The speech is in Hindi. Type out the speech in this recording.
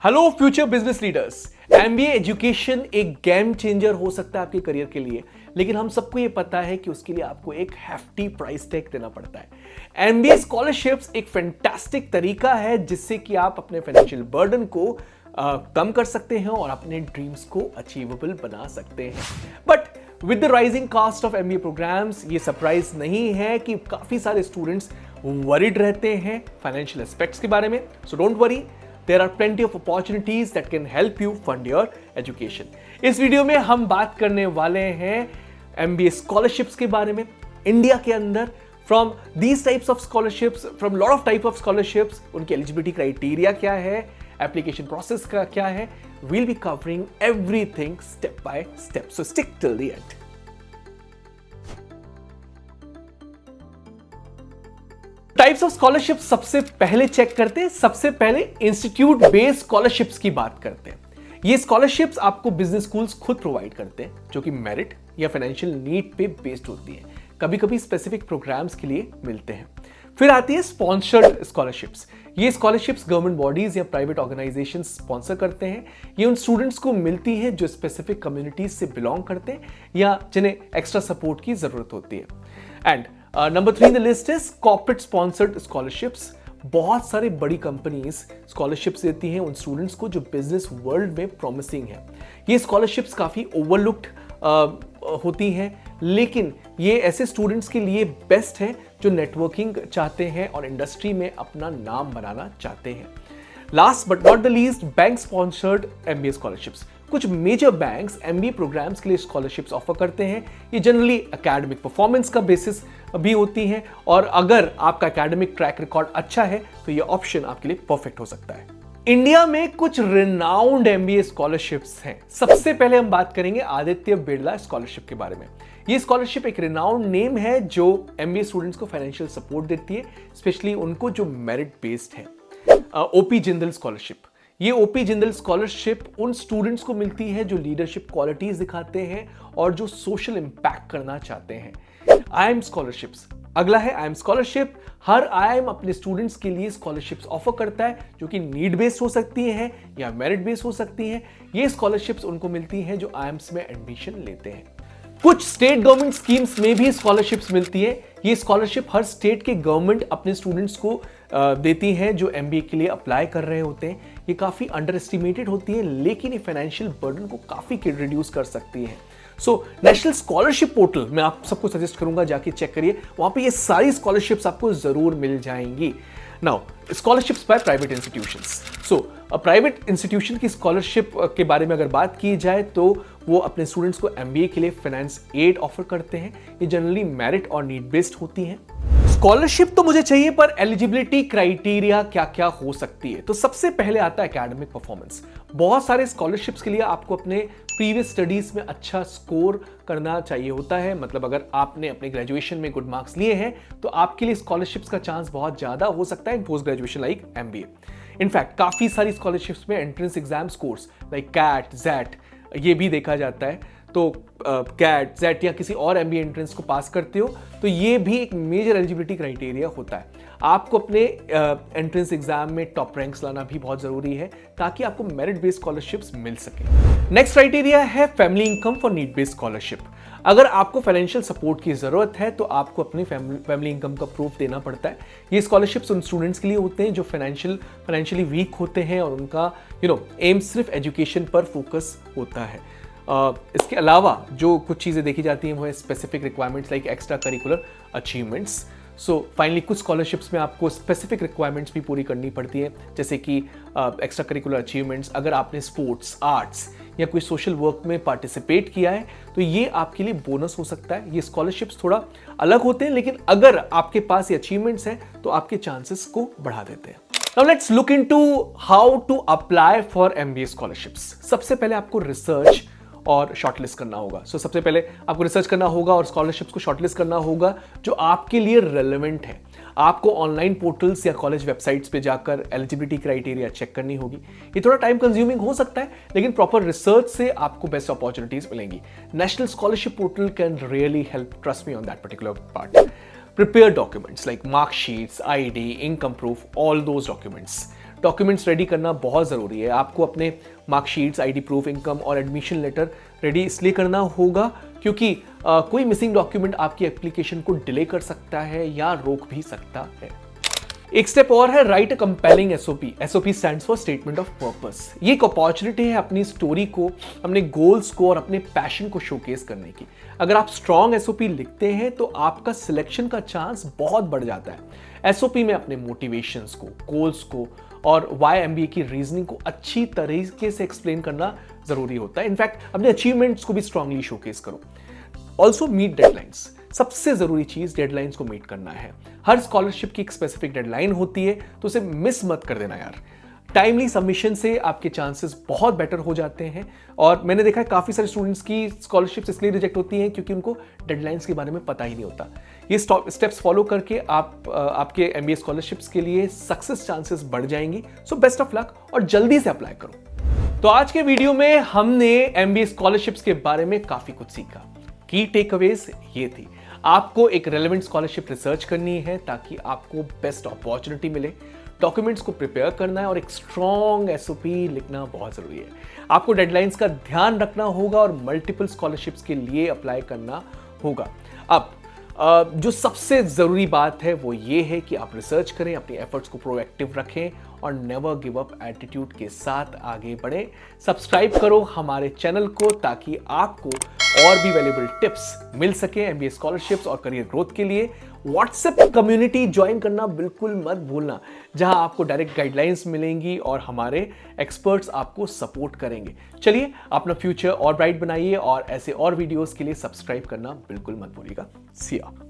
Hello future business leaders. MBA education एक गेम चेंजर हो सकता है आपके करियर के लिए, लेकिन हम सबको ये पता है कि उसके लिए आपको एक हेफ्टी प्राइस टैग देना पड़ता है। एमबीए स्कॉलरशिप्स एक फैंटास्टिक तरीका है जिससे कि आप अपने फाइनेंशियल बर्डन को कम कर सकते हैं और अपने ड्रीम्स को अचीवेबल बना सकते हैं। But with the rising cost of MBA programmes, ये सरप्राइज नहीं है कि काफी सारे स्टूडेंट्स वरीड रहते हैं फाइनेंशियल एस्पेक्ट्स के बारे में। So don't worry, there are plenty of opportunities that can help you fund your education। इस वीडियो में हम बात करने वाले हैं MBA scholarships के बारे में इंडिया के अंदर। From these types of scholarships, from lot of type of scholarships, उनकी eligibility criteria क्या है, application process का क्या है, we'll be covering everything step by step, so stick till the end। Types of scholarship सबसे पहले चेक करते हैं। सबसे पहले इंस्टीट्यूट बेस्ड स्कॉलरशिप्स की बात करते हैं। ये स्कॉलरशिप्स आपको बिजनेस स्कूल्स खुद प्रोवाइड करते हैं, जो कि मेरिट या फाइनेंशियल नीड पे बेस्ड होती है। कभी कभी स्पेसिफिक प्रोग्राम्स के लिए मिलते हैं। फिर आती है स्पॉन्सर्ड स्कॉलरशिप्स। ये स्कॉलरशिप्स गवर्नमेंट बॉडीज या प्राइवेट ऑर्गेनाइजेशन स्पॉन्सर करते हैं। ये उन स्टूडेंट्स को मिलती है जो स्पेसिफिक कम्युनिटीज से बिलोंग करते हैं या जिन्हें एक्स्ट्रा सपोर्ट की जरूरत होती है। And number 3 in the list is corporate sponsored scholarships. बहुत सारी बड़ी कंपनीज स्कॉलरशिप्स देती हैं उन स्टूडेंट्स को जो बिजनेस वर्ल्ड में प्रॉमिसिंग है। ये स्कॉलरशिप्स काफी ओवरलुक्ड होती हैं, लेकिन ये ऐसे स्टूडेंट्स के लिए बेस्ट है जो नेटवर्किंग चाहते हैं और इंडस्ट्री में अपना नाम बनाना चाहते हैं। Last but not the least, bank sponsored MBA scholarships. कुछ मेजर बैंक्स एमबीए प्रोग्राम्स के लिए स्कॉलरशिप्स ऑफर करते हैं। ये जनरली एकेडमिक परफॉर्मेंस का बेसिस भी होती हैं, और अगर आपका एकेडमिक ट्रैक रिकॉर्ड अच्छा है तो ये ऑप्शन आपके लिए परफेक्ट हो सकता है। इंडिया में कुछ रिनाउंड एमबीए स्कॉलरशिप्स हैं। सबसे पहले हम बात करेंगे आदित्य बिड़ला स्कॉलरशिप के बारे में। ये स्कॉलरशिप एक रिनाउंड नेम है जो एमबीए स्टूडेंट्स को फाइनेंशियल सपोर्ट देती है, स्पेशली उनको जो मेरिट बेस्ड है। OP Jindal scholarship. ये ओपी जिंदल स्कॉलरशिप उन स्टूडेंट्स को मिलती है जो लीडरशिप क्वालिटीज दिखाते हैं और जो सोशल इंपैक्ट करना चाहते हैं। IIM scholarships. अगला है आईएम स्कॉलरशिप। हर आईएम अपने स्टूडेंट्स के लिए स्कॉलरशिप्स ऑफर करता है, जो कि नीड बेस्ड हो सकती हैं या मेरिट बेस्ड हो सकती हैं। ये स्कॉलरशिप्स उनको मिलती हैं जो आईएम्स में एडमिशन लेते हैं। कुछ स्टेट गवर्नमेंट स्कीम्स में भी स्कॉलरशिप्स मिलती है। ये स्कॉलरशिप हर स्टेट के गवर्नमेंट अपने स्टूडेंट्स को देती हैं जो एमबीए के लिए अप्लाई कर रहे होते हैं। ये काफी अंडर एस्टिमेटेड होती है, लेकिन ये फाइनेंशियल बर्डन को काफी रिड्यूस कर सकती है। सो नेशनल स्कॉलरशिप पोर्टल मैं आप सबको सजेस्ट करूंगा, जाके चेक करिए, वहां पे ये सारी स्कॉलरशिप्स आपको जरूर मिल जाएंगी। Now scholarships by private institutions. So private institution की स्कॉलरशिप के बारे में अगर बात की जाए तो वो अपने स्टूडेंट्स को एमबीए के लिए फाइनेंस एड ऑफर करते हैं। ये जनरली मेरिट और नीड बेस्ड होती हैं। स्कॉलरशिप तो मुझे चाहिए, पर एलिजिबिलिटी क्राइटेरिया क्या क्या हो सकती है? तो सबसे पहले आता है एकेडमिक परफॉर्मेंस। बहुत सारे स्कॉलरशिप्स के लिए आपको अपने प्रीवियस स्टडीज में अच्छा स्कोर करना चाहिए होता है। मतलब अगर आपने अपने ग्रेजुएशन में गुड मार्क्स लिए हैं तो आपके लिए स्कॉलरशिप्स का चांस बहुत ज्यादा हो सकता है in post graduation like MBA. In fact काफी सारी स्कॉलरशिप्स में entrance exam scores like CAT, XAT ये भी देखा जाता है। तो कैट, जेट या किसी और एमबीए एंट्रेंस को पास करते हो तो ये भी एक मेजर एलिजिबिलिटी क्राइटेरिया होता है। आपको अपने एंट्रेंस एग्जाम में टॉप रैंक्स लाना भी बहुत जरूरी है ताकि आपको मेरिट बेस्ड स्कॉलरशिप्स मिल सके। नेक्स्ट क्राइटेरिया है family income for need based scholarship. अगर आपको फाइनेंशियल सपोर्ट की जरूरत है तो आपको अपनी फैमिली इनकम का प्रूफ देना पड़ता है। ये स्कॉलरशिप्स उन स्टूडेंट्स के लिए होते हैं जो फाइनेंशियली वीक होते हैं और उनका एम सिर्फ एजुकेशन पर फोकस होता है। इसके अलावा जो कुछ चीज़ें देखी जाती हैं वो है specific requirements like extra curricular achievements. So finally कुछ स्कॉलरशिप्स में आपको स्पेसिफिक रिक्वायरमेंट्स भी पूरी करनी पड़ती है, जैसे कि एक्स्ट्रा करिकुलर अचीवमेंट्स। अगर आपने स्पोर्ट्स, आर्ट्स या कोई सोशल वर्क में पार्टिसिपेट किया है तो ये आपके लिए बोनस हो सकता है। ये स्कॉलरशिप्स थोड़ा अलग होते हैं, लेकिन अगर आपके पास ये अचीवमेंट्स हैं तो आपके चांसेस को बढ़ा देते हैं। Now let's look into how to apply for MBA scholarships। सबसे पहले आपको रिसर्च और शॉर्टलिस्ट करना होगा। सबसे पहले आपको रिसर्च करना होगा और स्कॉलरशिप्स को शॉर्टलिस्ट करना होगा जो आपके लिए रेलेवेंट है। आपको ऑनलाइन पोर्टल्स या कॉलेज वेबसाइट्स पे जाकर एलिजिबिलिटी क्राइटेरिया चेक करनी होगी। ये थोड़ा टाइम कंज्यूमिंग हो सकता है, लेकिन प्रॉपर रिसर्च से आपको बेस्ट अपॉर्चुनिटीज मिलेंगी। National scholarship portal can really help, trust me on that particular part. Prepare documents like mark sheets, ID, income proof, all those documents. Documents ready करना बहुत ज़रूरी है। आपको अपने मार्कशीट्स, आईडी प्रूफ, इनकम और एडमिशन लेटर रेडी इसलिए करना होगा क्योंकि कोई मिसिंग डॉक्यूमेंट आपकी एप्लीकेशन को डिले कर सकता है या रोक भी सकता है। एक स्टेप और है, right a compelling SOP. SOP stands for statement of purpose. ये एक अपॉर्चुनिटी है अपनी स्टोरी को, अपने गोल्स को और अपने पैशन को शोकेस करने की। अगर आप स्ट्रॉन्ग एसओपी लिखते हैं तो आपका सिलेक्शन का चांस बहुत बढ़ जाता है। एसओपी में अपने मोटिवेशंस को, गोल्स को और वाई एमबीए की रीजनिंग को अच्छी तरीके से एक्सप्लेन करना जरूरी होता है। इनफैक्ट अपने अचीवमेंट्स को भी स्ट्रांगली शोकेस करो। Also meet deadlines. सबसे जरूरी चीज डेडलाइंस को मीट करना है। हर स्कॉलरशिप की एक स्पेसिफिक डेडलाइन होती है, तो उसे मिस मत कर देना यार। टाइमली सबमिशन से आपके चांसेस बहुत बेटर हो जाते हैं। और मैंने देखा है काफी सारे स्टूडेंट्स की स्कॉलरशिप्स इसलिए रिजेक्ट होती हैं क्योंकि उनको डेडलाइंस के बारे में पता ही नहीं होता। ये स्टेप्स फॉलो करके आपके एमबीए स्कॉलरशिप्स के लिए सक्सेस चांसेस बढ़ जाएंगी। सो बेस्ट ऑफ लक और जल्दी से अप्लाई करो। तो आज के वीडियो में हमने एमबीए स्कॉलरशिप्स के बारे में काफी कुछ सीखा। की टेकअवेज ये थी, आपको एक रेलेवेंट स्कॉलरशिप रिसर्च करनी है ताकि आपको बेस्ट अपॉर्चुनिटी मिले। डॉक्यूमेंट्स को प्रिपेयर करना है और एक स्ट्रॉन्ग एसओपी लिखना बहुत जरूरी है। आपको डेडलाइंस का ध्यान रखना होगा और मल्टीपल स्कॉलरशिप्स के लिए अप्लाई करना होगा। अब जो सबसे जरूरी बात है वो ये है कि आप रिसर्च करें, अपनी एफर्ट्स को प्रोएक्टिव रखें और नेवर गिव अप एटीट्यूड के साथ आगे बढ़ें। सब्सक्राइब करो हमारे चैनल को ताकि आपको और भी वैल्यूएबल टिप्स मिल सके एमबीए स्कॉलरशिप्स और करियर ग्रोथ के लिए। व्हाट्सएप कम्युनिटी ज्वाइन करना बिल्कुल मत भूलना, जहां आपको डायरेक्ट गाइडलाइंस मिलेंगी और हमारे एक्सपर्ट्स आपको सपोर्ट करेंगे। चलिए अपना फ्यूचर और ब्राइट बनाइए और ऐसे और वीडियोस के लिए सब्सक्राइब करना बिल्कुल मत भूलिएगा। सी यू।